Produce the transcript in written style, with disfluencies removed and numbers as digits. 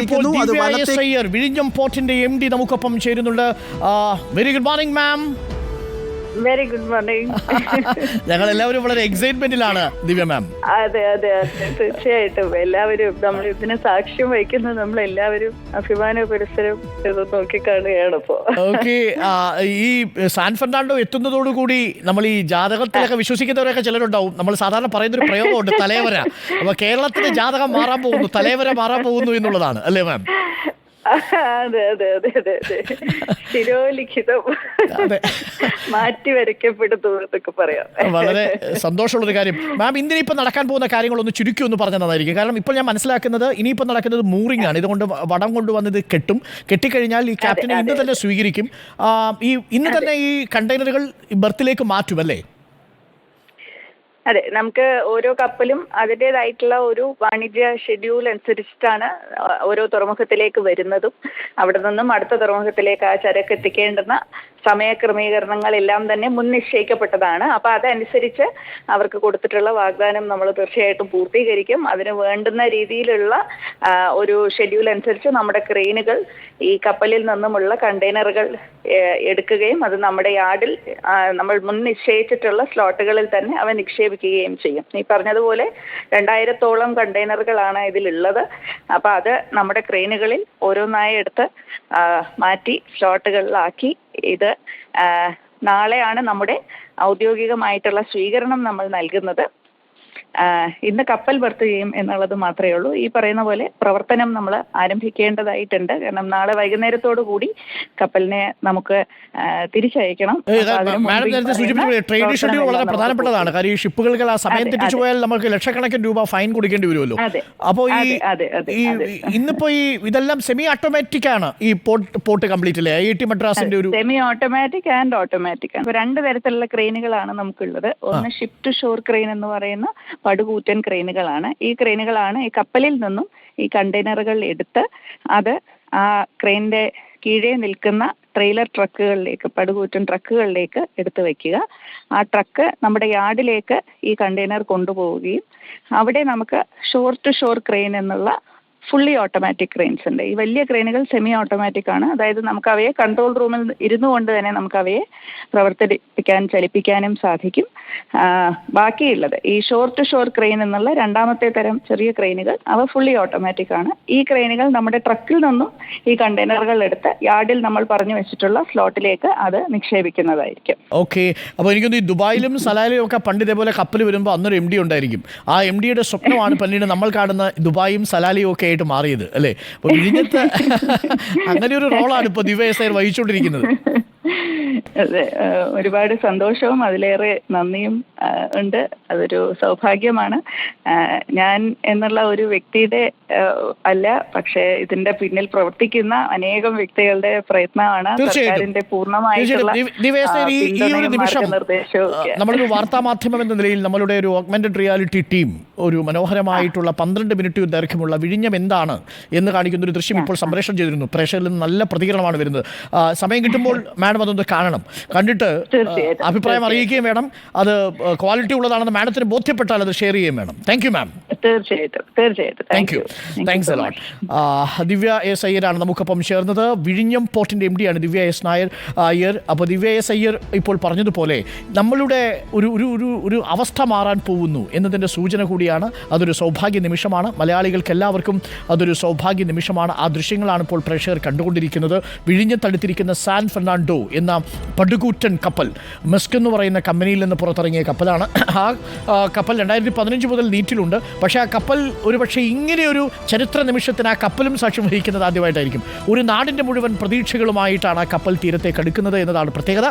ഇപ്പോൾ അത് ദിവ്യ എസ് അയ്യർ വിഴിഞ്ഞം പോർട്ടിന്റെ MD നമുക്കൊപ്പം ചേരുന്നുണ്ട്. Very good morning ma'am. Very good morning. ഞങ്ങൾ എല്ലാവരും വളരെ എക്സൈറ്റ്മെന്റിലാണ് ദിവ്യ മാം. അതെ അതെ അതെ, തീർച്ചയായിട്ടും എല്ലാവരും നമ്മൾ ഇതിന് സാക്ഷ്യം വഹിക്കുന്നത് നമ്മളെല്ലാവരും അഭിമാന പുരസ്സരം ഇത് നോക്കി കാണുകയാണ് ഇപ്പോ. ഓക്കെ, ഈ സാൻ ഫെർണാണ്ടോ എത്തുന്നതോടുകൂടി നമ്മൾ ഈ ജാതകത്തിലൊക്കെ വിശ്വസിക്കുന്നവരൊക്കെ ചിലരുണ്ടാവും. നമ്മൾ സാധാരണ പറയുന്നൊരു പ്രയോഗമുണ്ട്, തലേവര. അപ്പൊ കേരളത്തിന്റെ ജാതകം മാറാൻ പോകുന്നു, തലേവര മാറാൻ പോകുന്നു എന്നുള്ളതാണ് അല്ലേ മാം? അതെ അതെ അതെ അതെ അതെ, ശിരോലിഖിതം മാറ്റി വരയ്ക്കപ്പെടുന്നു എന്നൊക്കെ പറയാം. വളരെ സന്തോഷമുള്ളൊരു കാര്യം മാം. ഇന്നിനിപ്പോൾ നടക്കാൻ പോകുന്ന കാര്യങ്ങളൊന്ന് ചുരുക്കി ഒന്ന് പറഞ്ഞാൽ നന്നായിരിക്കും. കാരണം ഇപ്പോൾ ഞാൻ മനസ്സിലാക്കുന്നത് ഇനിയിപ്പോൾ നടക്കുന്നത് മൂറിംഗ് ആണ്. ഇതുകൊണ്ട് വടം കൊണ്ടുവന്നത് കെട്ടിക്കഴിഞ്ഞാൽ ഈ ക്യാപ്റ്റനെ ഇന്ന് തന്നെ സ്വീകരിക്കും. ഇന്ന് തന്നെ ഈ കണ്ടെയ്നറുകൾ ബർത്തിലേക്ക് മാറ്റും അല്ലേ? അതെ, നമുക്ക് ഓരോ കപ്പലും അതിൻ്റെതായിട്ടുള്ള ഒരു വാണിജ്യ ഷെഡ്യൂൾ അനുസരിച്ചിട്ടാണ് ഓരോ തുറമുഖത്തിലേക്ക് വരുന്നതും അവിടെ നിന്നും അടുത്ത തുറമുഖത്തിലേക്ക് ആ ചരക്ക് എത്തിക്കേണ്ടുന്ന സമയക്രമീകരണങ്ങളെല്ലാം തന്നെ മുൻ നിശ്ചയിക്കപ്പെട്ടതാണ്. അപ്പൊ അതനുസരിച്ച് അവർക്ക് കൊടുത്തിട്ടുള്ള വാഗ്ദാനം നമ്മൾ തീർച്ചയായിട്ടും പൂർത്തീകരിക്കും. അതിന് വേണ്ടുന്ന രീതിയിലുള്ള ഒരു ഷെഡ്യൂൾ അനുസരിച്ച് നമ്മുടെ ക്രെയിനുകൾ ഈ കപ്പലിൽ നിന്നുമുള്ള കണ്ടെയ്നറുകൾ എടുക്കുകയും അത് നമ്മുടെ യാർഡിൽ നമ്മൾ മുൻ നിശ്ചയിച്ചിട്ടുള്ള സ്ലോട്ടുകളിൽ തന്നെ അവ നിക്ഷേപിക്കുകയും ചെയ്യും. ഈ പറഞ്ഞതുപോലെ 2000-ഓളം കണ്ടെയ്നറുകളാണ് ഇതിലുള്ളത്. അപ്പൊ അത് നമ്മുടെ ക്രെയിനുകളിൽ ഓരോന്നായി എടുത്ത് മാറ്റി സ്ലോട്ടുകളിലാക്കി ഇത് നാളെയാണ് നമ്മുടെ ഔദ്യോഗികമായിട്ടുള്ള സ്വീകരണം നമ്മൾ നൽകുന്നത്. ഇന്ന് കപ്പൽ ബർത്ത് ചെയ്യും എന്നുള്ളത് മാത്രമേ ഉള്ളൂ. ഈ പറയുന്ന പോലെ പ്രവർത്തനം നമ്മൾ ആരംഭിക്കേണ്ടതായിട്ടുണ്ട്. കാരണം നാളെ വൈകുന്നേരത്തോടു കൂടി കപ്പലിനെ നമുക്ക് തിരിച്ചയക്കണം. ട്രേഡ് ഷെഡ്യൂൾ വളരെ പ്രധാനപ്പെട്ടതാണ്. കാര്യം ഈ ഷിപ്പുകൾക്ക് ആ സമയം തെറ്റിച്ചു പോയാൽ നമുക്ക് ലക്ഷക്കണക്കിന് രൂപ ഫൈൻ കൊടുക്കേണ്ടി വരുമല്ലോ. അപ്പോൾ ഇന്നിപ്പോ ഈ ഇതെല്ലാം സെമി ഓട്ടോമാറ്റിക് ആണ് ഈ പോർട്ട് കംപ്ലീറ്റ് അല്ലേ? IIT മദ്രാസിന്റെ ഒരു സെമി ഓട്ടോമാറ്റിക് ആൻഡ് ഓട്ടോമാറ്റിക് ആണ്. 2 തരത്തിലുള്ള ക്രെയിനുകളാണ് നമുക്കുള്ളത്. ഒന്ന് ഷിപ്പ് ടു ഷോർ ക്രെയിൻ എന്ന് പറയുന്ന പടുകൂറ്റൻ ക്രെയിനുകളാണ്. ഈ ക്രെയിനുകളാണ് ഈ കപ്പലിൽ നിന്നും ഈ കണ്ടെയ്നറുകൾ എടുത്ത് അത് ആ ക്രെയിനിന്റെ കീഴേ നിൽക്കുന്ന ട്രെയിലർ ട്രക്കുകളിലേക്ക്, പടുകൂറ്റൻ ട്രക്കുകളിലേക്ക് എടുത്തു വെക്കുക. ആ ട്രക്ക് നമ്മുടെ യാർഡിലേക്ക് ഈ കണ്ടെയ്നർ കൊണ്ടുപോവുകയും അവിടെ നമുക്ക് ഷോർ ടു ഷോർ ക്രെയിൻ എന്നുള്ള ഫുള്ളി ഓട്ടോമാറ്റിക് ക്രെയിൻസ് ഉണ്ട്. ഈ വലിയ ക്രെയിനുകൾ സെമി ഓട്ടോമാറ്റിക് ആണ്. അതായത് നമുക്ക് അവയെ കൺട്രോൾ റൂമിൽ ഇരുന്നു കൊണ്ട് തന്നെ നമുക്ക് അവയെ ചലിപ്പിക്കാനും സാധിക്കും. ബാക്കിയുള്ളത് ഈ ഷോർ ടു ഷോർ ക്രെയിൻ എന്നുള്ള രണ്ടാമത്തെ തരം ചെറിയ ക്രെയിനുകൾ അവ ഫുള്ളി ഓട്ടോമാറ്റിക് ആണ്. ഈ ക്രെയിനുകൾ നമ്മുടെ ട്രക്കിൽ നിന്നും ഈ കണ്ടെയ്നറുകൾ എടുത്ത് യാർഡിൽ നമ്മൾ പറഞ്ഞു വെച്ചിട്ടുള്ള സ്ലോട്ടിലേക്ക് അത് നിക്ഷേപിക്കുന്നതായിരിക്കും. ഓക്കെ, അപ്പോൾ എനിക്കൊന്ന് ഈ ദുബായിലും സലാലിലും ഒക്കെ പണ്ട് ഇതേപോലെ കപ്പൽ വരുമ്പോൾ അന്നൊരു MD ഉണ്ടായിരിക്കും. ആ MDയുടെ സ്വപ്നമാണ് പിന്നീട് നമ്മൾ കാണുന്ന ദുബായും സലാലിയും ഒക്കെ ആയിട്ട് മാറിയത് അല്ലേ? അപ്പോൾ വിഴിഞ്ഞത്ത് അങ്ങനെ ഒരു റോളാണ് ഇപ്പോൾ ദിവ്യ എസ് അയ്യർ വഹിച്ചുകൊണ്ടിരിക്കുന്നത്. അതെ, ഒരുപാട് സന്തോഷവും അതിലേറെ നന്ദിയും ഉണ്ട്. അതൊരു സൗഭാഗ്യമാണ്. ഞാൻ എന്നുള്ള ഒരു വ്യക്തിയുടെ അല്ല, പക്ഷേ ഇതിന്റെ പിന്നിൽ പ്രവർത്തിക്കുന്ന അനേകം വ്യക്തികളുടെ പ്രയത്നമാണ്. സർക്കാരിന്റെ പൂർണ്ണമായിട്ടുള്ള നിർദ്ദേശവും. നമ്മളൊരു വാർത്താ മാധ്യമം എന്ന നിലയിൽ നമ്മളുടെ ഒരു ഓഗ്മെന്റഡ് റിയാലിറ്റി ടീം ഒരു മനോഹരമായിട്ടുള്ള 12 മിനിറ്റ് ദൈർഘ്യമുള്ള വിഴിഞ്ഞം എന്താണ് എന്ന് കാണിക്കുന്ന ഒരു ദൃശ്യം ഇപ്പോൾ സംപ്രേഷണം ചെയ്തിരുന്നു. പ്രേക്ഷകരിൽ നിന്ന് നല്ല പ്രതികരണമാണ് വരുന്നത്. സമയം കിട്ടുമ്പോൾ മാഡം അതൊന്ന് കാണണം. കണ്ടിട്ട് അഭിപ്രായം അറിയിക്കുകയും വേണം. അത് ക്വാളിറ്റി ഉള്ളതാണെന്ന് മാഡത്തിന് ബോധ്യപ്പെട്ടാൽ അത് ഷെയർ ചെയ്യുകയും വേണം. Thank you ma'am. തീർച്ചയായിട്ടും തീർച്ചയായിട്ടും. Thank you. Thanks a lot. Divya S അയ്യരാണ് നമുക്കൊപ്പം ചേർന്നത്. വിഴിഞ്ഞം പോർട്ടിൻ്റെ MD ആണ് ദിവ്യ എസ് അയ്യർ. അപ്പോൾ ദിവ്യ എസ് അയ്യർ ഇപ്പോൾ പറഞ്ഞതുപോലെ നമ്മളുടെ ഒരു അവസ്ഥ മാറാൻ പോകുന്നു എന്നതിൻ്റെ സൂചന കൂടിയാണ്. അതൊരു സൗഭാഗ്യ നിമിഷമാണ്. മലയാളികൾക്ക് എല്ലാവർക്കും അതൊരു സൗഭാഗ്യ നിമിഷമാണ്. ആ ദൃശ്യങ്ങളാണ് ഇപ്പോൾ പ്രേക്ഷകർ കണ്ടുകൊണ്ടിരിക്കുന്നത്. വിഴിഞ്ഞത്തടുത്തിരിക്കുന്ന സാൻ ഫെർണാണ്ടോ എന്ന പടുകൂറ്റൻ കപ്പൽ മെസ്ക് എന്ന് പറയുന്ന കമ്പനിയിൽ നിന്ന് പുറത്തിറങ്ങിയ കപ്പലാണ്. ആ കപ്പൽ 2015 മുതൽ നീറ്റിലുണ്ട്. പക്ഷേ ആ കപ്പൽ ഒരുപക്ഷെ ഇങ്ങനെയൊരു ചരിത്ര നിമിഷത്തിന് ആ കപ്പലും സാക്ഷ്യം വഹിക്കുന്നത് ആദ്യമായിട്ടായിരിക്കും. ഒരു നാടിൻ്റെ മുഴുവൻ പ്രതീക്ഷകളുമായിട്ടാണ് ആ കപ്പൽ തീരത്തേക്ക് അടുക്കുന്നത് എന്നതാണ് പ്രത്യേകത.